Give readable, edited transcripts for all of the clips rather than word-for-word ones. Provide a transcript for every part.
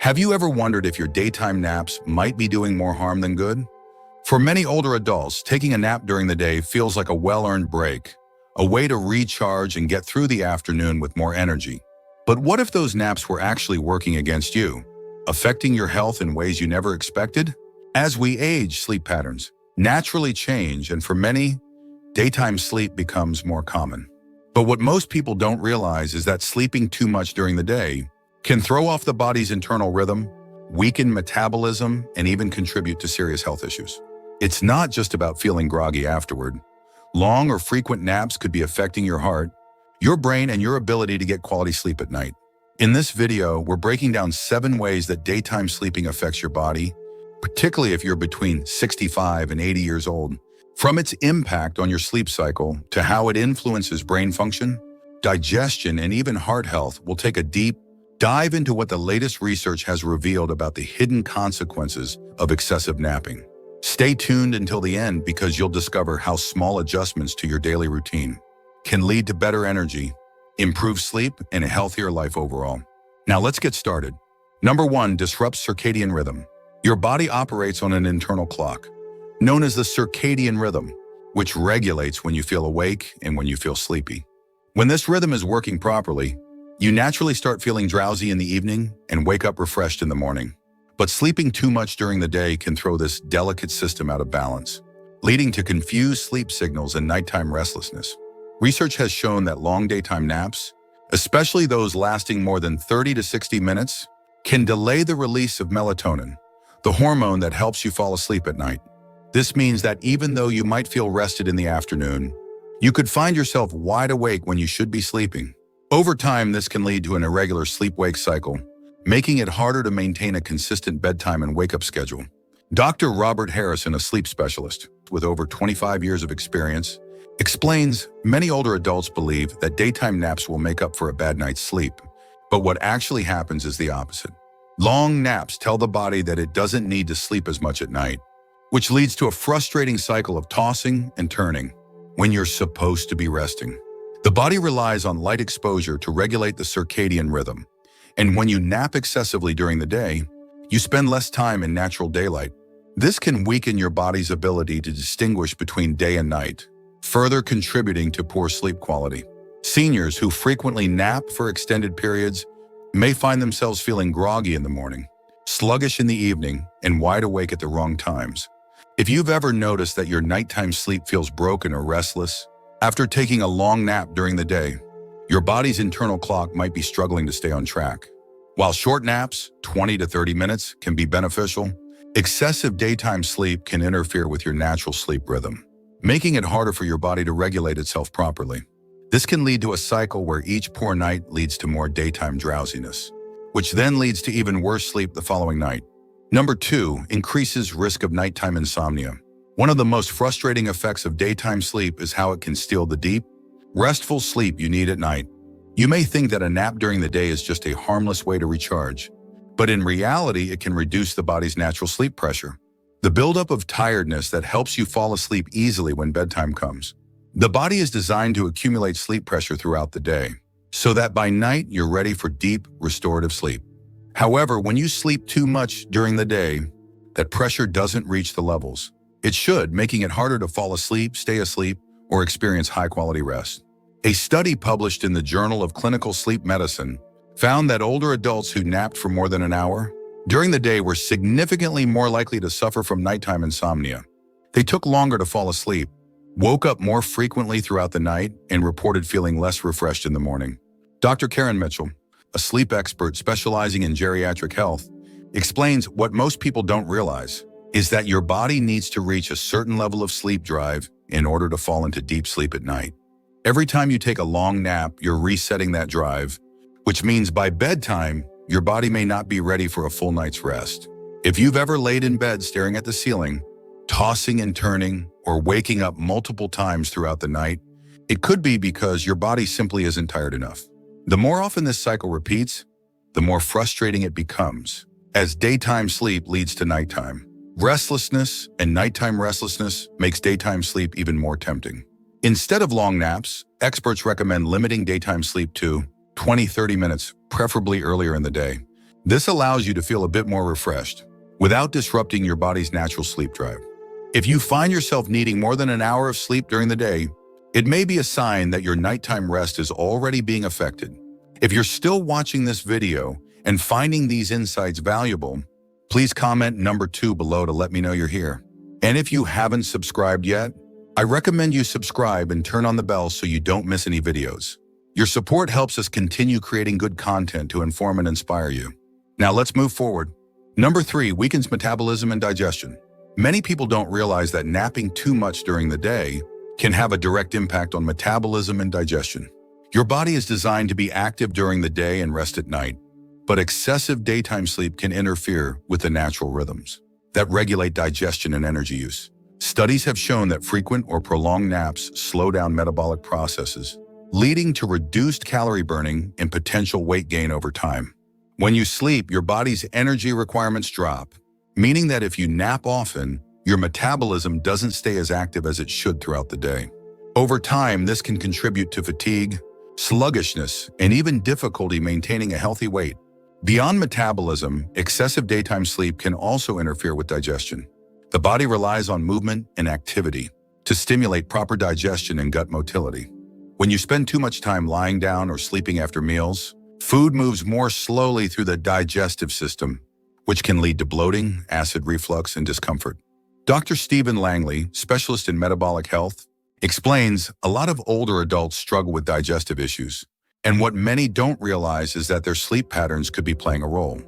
Have you ever wondered if your daytime naps might be doing more harm than good? For many older adults, taking a nap during the day feels like a well-earned break, a way to recharge and get through the afternoon with more energy. But what if those naps were actually working against you, affecting your health in ways you never expected? As we age, sleep patterns naturally change, and for many, daytime sleep becomes more common. But what most people don't realize is that sleeping too much during the day can throw off the body's internal rhythm, weaken metabolism, and even contribute to serious health issues. It's not just about feeling groggy afterward. Long or frequent naps could be affecting your heart, your brain, and your ability to get quality sleep at night. In this video, we're breaking down 7 ways that daytime sleeping affects your body, particularly if you're between 65 and 80 years old. From its impact on your sleep cycle to how it influences brain function, digestion, and even heart health, we'll take a deep dive into what the latest research has revealed about the hidden consequences of excessive napping. Stay tuned until the end because you'll discover how small adjustments to your daily routine can lead to better energy, improved sleep, and a healthier life overall. Now let's get started. Number 1, disrupts circadian rhythm. Your body operates on an internal clock, known as the circadian rhythm, which regulates when you feel awake and when you feel sleepy. When this rhythm is working properly, you naturally start feeling drowsy in the evening and wake up refreshed in the morning. But sleeping too much during the day can throw this delicate system out of balance, leading to confused sleep signals and nighttime restlessness. Research has shown that long daytime naps, especially those lasting more than 30 to 60 minutes, can delay the release of melatonin, the hormone that helps you fall asleep at night. This means that even though you might feel rested in the afternoon, you could find yourself wide awake when you should be sleeping. Over time, this can lead to an irregular sleep-wake cycle, making it harder to maintain a consistent bedtime and wake-up schedule. Dr. Robert Harrison, a sleep specialist with over 25 years of experience, explains many older adults believe that daytime naps will make up for a bad night's sleep. But what actually happens is the opposite. Long naps tell the body that it doesn't need to sleep as much at night, which leads to a frustrating cycle of tossing and turning when you're supposed to be resting. The body relies on light exposure to regulate the circadian rhythm, and when you nap excessively during the day, you spend less time in natural daylight. This can weaken your body's ability to distinguish between day and night, further contributing to poor sleep quality. Seniors who frequently nap for extended periods may find themselves feeling groggy in the morning, sluggish in the evening, and wide awake at the wrong times. If you've ever noticed that your nighttime sleep feels broken or restless after taking a long nap during the day, your body's internal clock might be struggling to stay on track. While short naps, 20 to 30 minutes, can be beneficial, excessive daytime sleep can interfere with your natural sleep rhythm, making it harder for your body to regulate itself properly. This can lead to a cycle where each poor night leads to more daytime drowsiness, which then leads to even worse sleep the following night. Number 2, increases risk of nighttime insomnia. One of the most frustrating effects of daytime sleep is how it can steal the deep, restful sleep you need at night. You may think that a nap during the day is just a harmless way to recharge, but in reality, it can reduce the body's natural sleep pressure, the buildup of tiredness that helps you fall asleep easily when bedtime comes. The body is designed to accumulate sleep pressure throughout the day, so that by night you're ready for deep, restorative sleep. However, when you sleep too much during the day, that pressure doesn't reach the levels it should, making it harder to fall asleep, stay asleep, or experience high-quality rest. A study published in the Journal of Clinical Sleep Medicine found that older adults who napped for more than an hour during the day were significantly more likely to suffer from nighttime insomnia. They took longer to fall asleep, woke up more frequently throughout the night, and reported feeling less refreshed in the morning. Dr. Karen Mitchell, a sleep expert specializing in geriatric health, explains what most people don't realize is that your body needs to reach a certain level of sleep drive in order to fall into deep sleep at night. Every time you take a long nap, you're resetting that drive, which means by bedtime, your body may not be ready for a full night's rest. If you've ever laid in bed staring at the ceiling, tossing and turning, or waking up multiple times throughout the night, it could be because your body simply isn't tired enough. The more often this cycle repeats, the more frustrating it becomes, as daytime sleep leads to nighttime. Restlessness and nighttime restlessness makes daytime sleep even more tempting. Instead of long naps, experts recommend limiting daytime sleep to 20-30 minutes, preferably earlier in the day. This allows you to feel a bit more refreshed without disrupting your body's natural sleep drive. If you find yourself needing more than an hour of sleep during the day, it may be a sign that your nighttime rest is already being affected. If you're still watching this video and finding these insights valuable, please comment number 2 below to let me know you're here. And if you haven't subscribed yet, I recommend you subscribe and turn on the bell so you don't miss any videos. Your support helps us continue creating good content to inform and inspire you. Now let's move forward. Number 3, weakens metabolism and digestion. Many people don't realize that napping too much during the day can have a direct impact on metabolism and digestion. Your body is designed to be active during the day and rest at night, but excessive daytime sleep can interfere with the natural rhythms that regulate digestion and energy use. Studies have shown that frequent or prolonged naps slow down metabolic processes, leading to reduced calorie burning and potential weight gain over time. When you sleep, your body's energy requirements drop, meaning that if you nap often, your metabolism doesn't stay as active as it should throughout the day. Over time, this can contribute to fatigue, sluggishness, and even difficulty maintaining a healthy weight. Beyond metabolism, excessive daytime sleep can also interfere with digestion. The body relies on movement and activity to stimulate proper digestion and gut motility. When you spend too much time lying down or sleeping after meals, food moves more slowly through the digestive system, which can lead to bloating, acid reflux, and discomfort. Dr. Stephen Langley, specialist in metabolic health, explains a lot of older adults struggle with digestive issues, and what many don't realize is that their sleep patterns could be playing a role.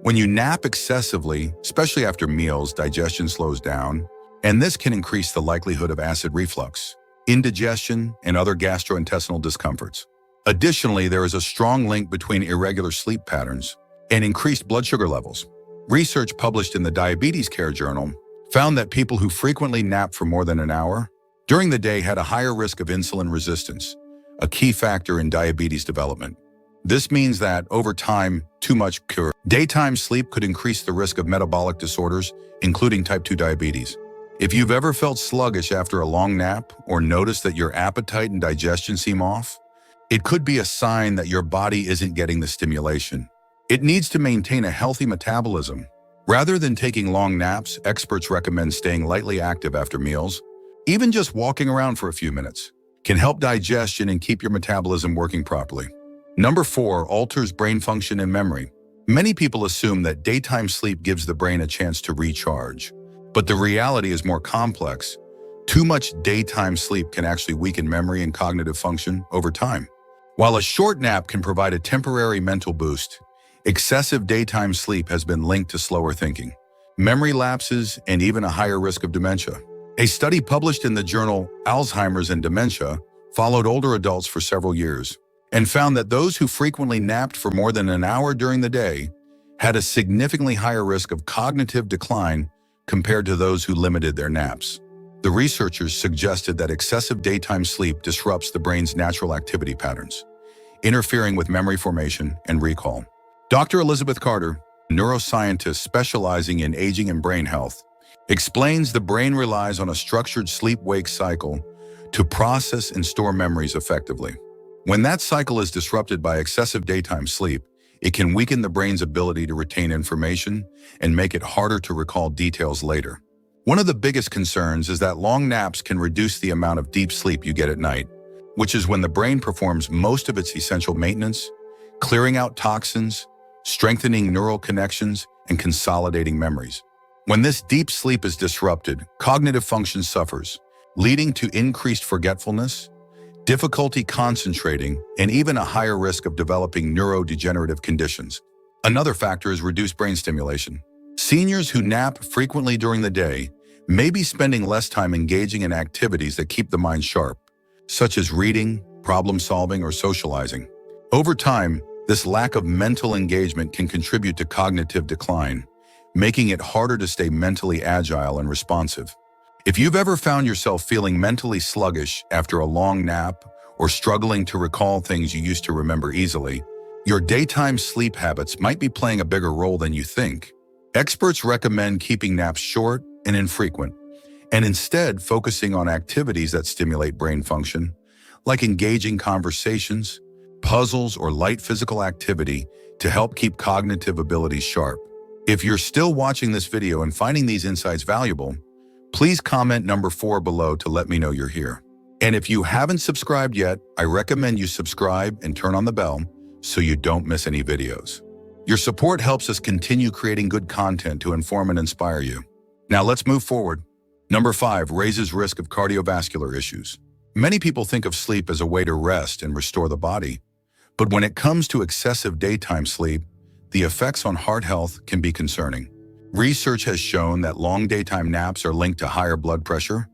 When you nap excessively, especially after meals, digestion slows down, and this can increase the likelihood of acid reflux, indigestion, and other gastrointestinal discomforts. Additionally, there is a strong link between irregular sleep patterns and increased blood sugar levels. Research published in the Diabetes Care Journal found that people who frequently nap for more than an hour during the day had a higher risk of insulin resistance, a key factor in diabetes development. This means that, over time, too much daytime sleep could increase the risk of metabolic disorders, including type 2 diabetes. If you've ever felt sluggish after a long nap or noticed that your appetite and digestion seem off, it could be a sign that your body isn't getting the stimulation it needs to maintain a healthy metabolism. Rather than taking long naps, experts recommend staying lightly active after meals. Even just walking around for a few minutes can help digestion and keep your metabolism working properly. Number 4, alters brain function and memory. Many people assume that daytime sleep gives the brain a chance to recharge, but the reality is more complex. Too much daytime sleep can actually weaken memory and cognitive function over time. While a short nap can provide a temporary mental boost, excessive daytime sleep has been linked to slower thinking, memory lapses, and even a higher risk of dementia. A study published in the journal Alzheimer's and Dementia followed older adults for several years and found that those who frequently napped for more than an hour during the day had a significantly higher risk of cognitive decline compared to those who limited their naps. The researchers suggested that excessive daytime sleep disrupts the brain's natural activity patterns, interfering with memory formation and recall. Dr. Elizabeth Carter, a neuroscientist specializing in aging and brain health, explains the brain relies on a structured sleep-wake cycle to process and store memories effectively. When that cycle is disrupted by excessive daytime sleep, it can weaken the brain's ability to retain information and make it harder to recall details later. One of the biggest concerns is that long naps can reduce the amount of deep sleep you get at night, which is when the brain performs most of its essential maintenance, clearing out toxins, strengthening neural connections, and consolidating memories. When this deep sleep is disrupted, cognitive function suffers, leading to increased forgetfulness, difficulty concentrating, and even a higher risk of developing neurodegenerative conditions. Another factor is reduced brain stimulation. Seniors who nap frequently during the day may be spending less time engaging in activities that keep the mind sharp, such as reading, problem solving, or socializing. Over time, this lack of mental engagement can contribute to cognitive decline, making it harder to stay mentally agile and responsive. If you've ever found yourself feeling mentally sluggish after a long nap or struggling to recall things you used to remember easily, your daytime sleep habits might be playing a bigger role than you think. Experts recommend keeping naps short and infrequent, and instead focusing on activities that stimulate brain function, like engaging conversations, puzzles, or light physical activity to help keep cognitive abilities sharp. If you're still watching this video and finding these insights valuable, please comment number 4 below to let me know you're here. And if you haven't subscribed yet, I recommend you subscribe and turn on the bell so you don't miss any videos. Your support helps us continue creating good content to inform and inspire you. Now let's move forward. Number 5, raises risk of cardiovascular issues. Many people think of sleep as a way to rest and restore the body. But when it comes to excessive daytime sleep, the effects on heart health can be concerning. Research has shown that long daytime naps are linked to higher blood pressure,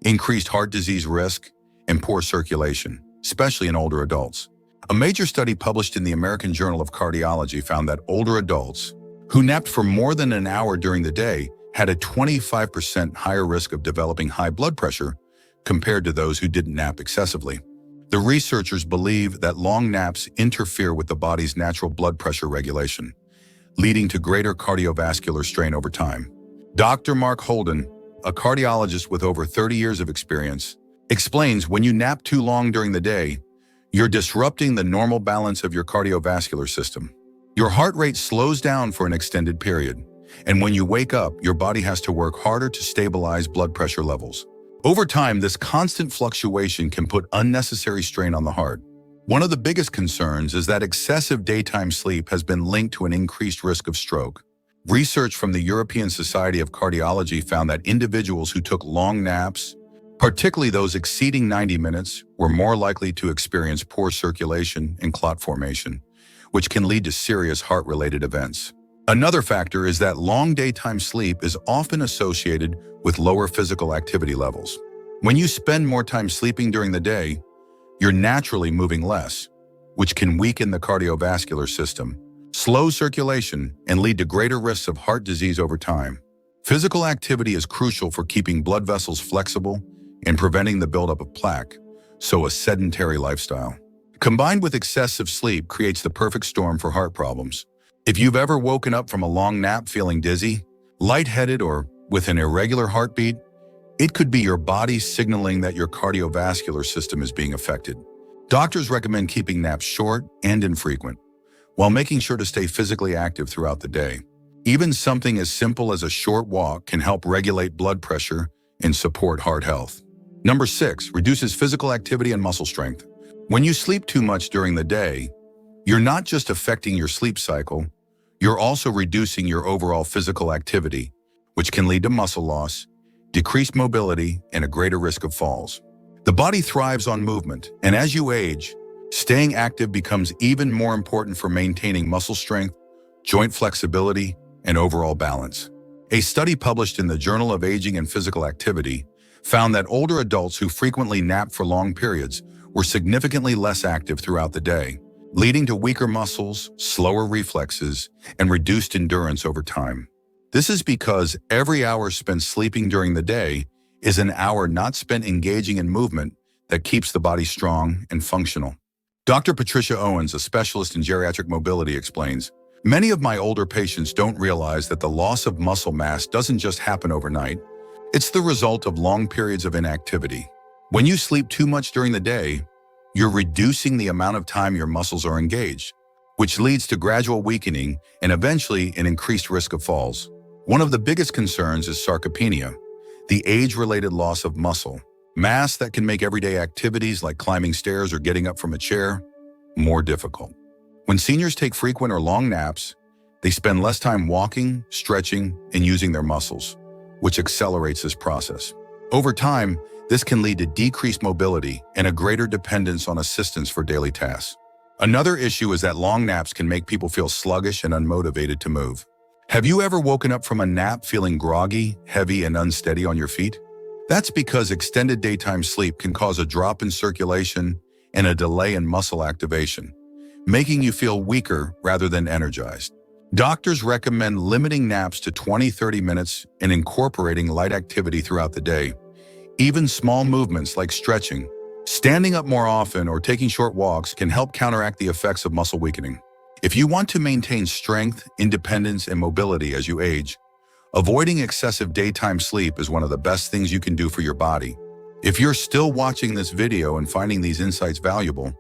increased heart disease risk, and poor circulation, especially in older adults. A major study published in the American Journal of Cardiology found that older adults who napped for more than an hour during the day had a 25% higher risk of developing high blood pressure compared to those who didn't nap excessively. The researchers believe that long naps interfere with the body's natural blood pressure regulation, leading to greater cardiovascular strain over time. Dr. Mark Holden, a cardiologist with over 30 years of experience, explains when you nap too long during the day, you're disrupting the normal balance of your cardiovascular system. Your heart rate slows down for an extended period, and when you wake up, your body has to work harder to stabilize blood pressure levels. Over time, this constant fluctuation can put unnecessary strain on the heart. One of the biggest concerns is that excessive daytime sleep has been linked to an increased risk of stroke. Research from the European Society of Cardiology found that individuals who took long naps, particularly those exceeding 90 minutes, were more likely to experience poor circulation and clot formation, which can lead to serious heart-related events. Another factor is that long daytime sleep is often associated with lower physical activity levels. When you spend more time sleeping during the day, you're naturally moving less, which can weaken the cardiovascular system, slow circulation, and lead to greater risks of heart disease over time. Physical activity is crucial for keeping blood vessels flexible and preventing the buildup of plaque, so a sedentary lifestyle, combined with excessive sleep, creates the perfect storm for heart problems. If you've ever woken up from a long nap feeling dizzy, lightheaded, or with an irregular heartbeat, it could be your body signaling that your cardiovascular system is being affected. Doctors recommend keeping naps short and infrequent, while making sure to stay physically active throughout the day. Even something as simple as a short walk can help regulate blood pressure and support heart health. Number 6, reduces physical activity and muscle strength. When you sleep too much during the day, you're not just affecting your sleep cycle, you're also reducing your overall physical activity, which can lead to muscle loss, decreased mobility, and a greater risk of falls. The body thrives on movement, and as you age, staying active becomes even more important for maintaining muscle strength, joint flexibility, and overall balance. A study published in the Journal of Aging and Physical Activity found that older adults who frequently napped for long periods were significantly less active throughout the day, leading to weaker muscles, slower reflexes, and reduced endurance over time. This is because every hour spent sleeping during the day is an hour not spent engaging in movement that keeps the body strong and functional. Dr. Patricia Owens, a specialist in geriatric mobility, explains, "Many of my older patients don't realize that the loss of muscle mass doesn't just happen overnight. It's the result of long periods of inactivity. When you sleep too much during the day, you're reducing the amount of time your muscles are engaged, which leads to gradual weakening and eventually an increased risk of falls." One of the biggest concerns is sarcopenia, the age-related loss of muscle mass that can make everyday activities like climbing stairs or getting up from a chair more difficult. When seniors take frequent or long naps, they spend less time walking, stretching, and using their muscles, which accelerates this process. Over time, this can lead to decreased mobility and a greater dependence on assistance for daily tasks. Another issue is that long naps can make people feel sluggish and unmotivated to move. Have you ever woken up from a nap feeling groggy, heavy, and unsteady on your feet? That's because extended daytime sleep can cause a drop in circulation and a delay in muscle activation, making you feel weaker rather than energized. Doctors recommend limiting naps to 20-30 minutes and incorporating light activity throughout the day. Even small movements like stretching, standing up more often, or taking short walks can help counteract the effects of muscle weakening. If you want to maintain strength, independence, and mobility as you age, avoiding excessive daytime sleep is one of the best things you can do for your body. If you're still watching this video and finding these insights valuable,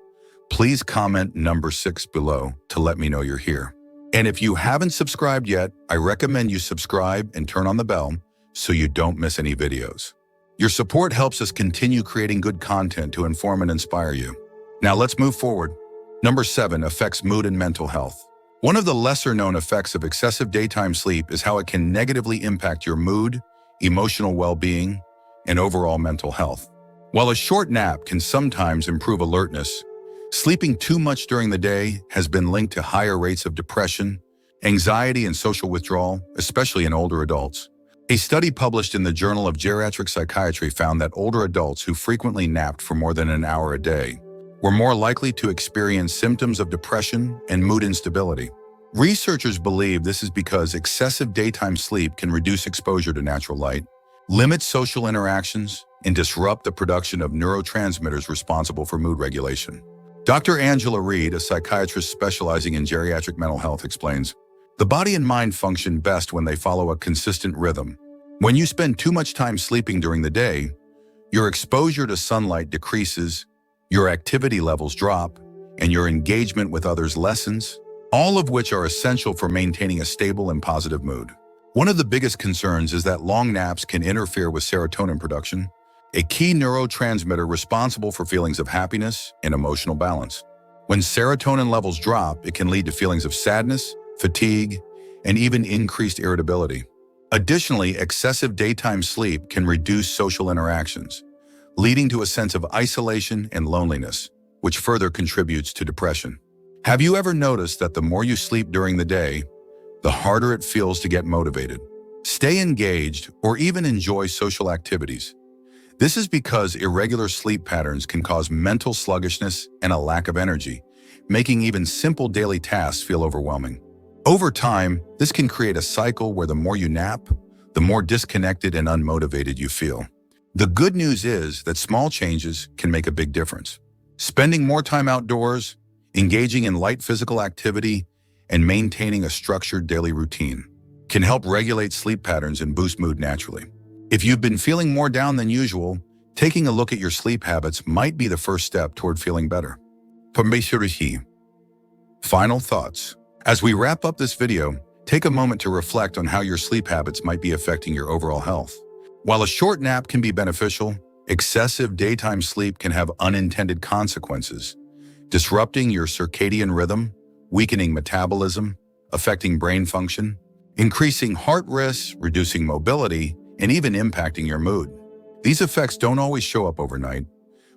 Please comment number 6 below to let me know you're here. And if you haven't subscribed yet, I recommend you subscribe and turn on the bell so you don't miss any videos. Your support helps us continue creating good content to inform and inspire you. Now let's move forward. Number 7 affects mood and mental health. One of the lesser-known effects of excessive daytime sleep is how it can negatively impact your mood, emotional well-being, and overall mental health. While a short nap can sometimes improve alertness, sleeping too much during the day has been linked to higher rates of depression, anxiety, and social withdrawal, especially in older adults. A study published in the Journal of Geriatric Psychiatry found that older adults who frequently napped for more than an hour a day were more likely to experience symptoms of depression and mood instability. Researchers believe this is because excessive daytime sleep can reduce exposure to natural light, limit social interactions, and disrupt the production of neurotransmitters responsible for mood regulation. Dr. Angela Reed, a psychiatrist specializing in geriatric mental health, explains, "The body and mind function best when they follow a consistent rhythm. When you spend too much time sleeping during the day, your exposure to sunlight decreases, your activity levels drop, and your engagement with others lessens, all of which are essential for maintaining a stable and positive mood." One of the biggest concerns is that long naps can interfere with serotonin production, a key neurotransmitter responsible for feelings of happiness and emotional balance. When serotonin levels drop, it can lead to feelings of sadness, fatigue, and even increased irritability. Additionally, excessive daytime sleep can reduce social interactions, leading to a sense of isolation and loneliness, which further contributes to depression. Have you ever noticed that the more you sleep during the day, the harder it feels to get motivated, stay engaged, or even enjoy social activities? This is because irregular sleep patterns can cause mental sluggishness and a lack of energy, making even simple daily tasks feel overwhelming. Over time, this can create a cycle where the more you nap, the more disconnected and unmotivated you feel. The good news is that small changes can make a big difference. Spending more time outdoors, engaging in light physical activity, and maintaining a structured daily routine can help regulate sleep patterns and boost mood naturally. If you've been feeling more down than usual, taking a look at your sleep habits might be the first step toward feeling better. Final thoughts. As we wrap up this video, take a moment to reflect on how your sleep habits might be affecting your overall health. While a short nap can be beneficial, excessive daytime sleep can have unintended consequences, disrupting your circadian rhythm, weakening metabolism, affecting brain function, increasing heart risks, reducing mobility, and even impacting your mood. These effects don't always show up overnight,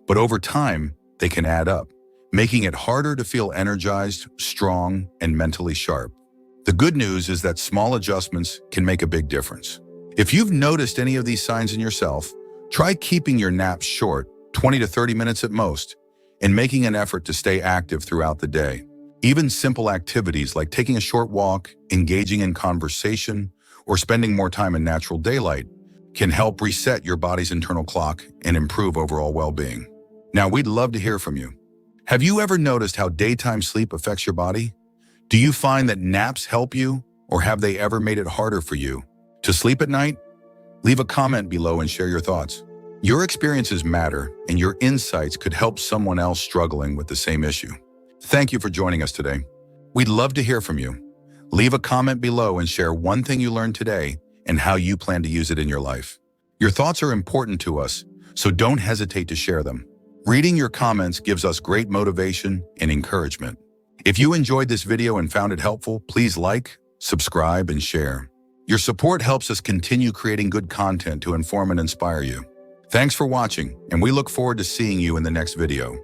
but over time, they can add up, making it harder to feel energized, strong, and mentally sharp. The good news is that small adjustments can make a big difference. If you've noticed any of these signs in yourself, try keeping your naps short, 20 to 30 minutes at most, and making an effort to stay active throughout the day. Even simple activities like taking a short walk, engaging in conversation, or spending more time in natural daylight can help reset your body's internal clock and improve overall well-being. Now, we'd love to hear from you. Have you ever noticed how daytime sleep affects your body? Do you find that naps help you, or have they ever made it harder for you to sleep at night? Leave a comment below and share your thoughts. Your experiences matter, and your insights could help someone else struggling with the same issue. Thank you for joining us today. We'd love to hear from you. Leave a comment below and share one thing you learned today and how you plan to use it in your life. Your thoughts are important to us, so don't hesitate to share them. Reading your comments gives us great motivation and encouragement. If you enjoyed this video and found it helpful, please like, subscribe, and share. Your support helps us continue creating good content to inform and inspire you. Thanks for watching, and we look forward to seeing you in the next video.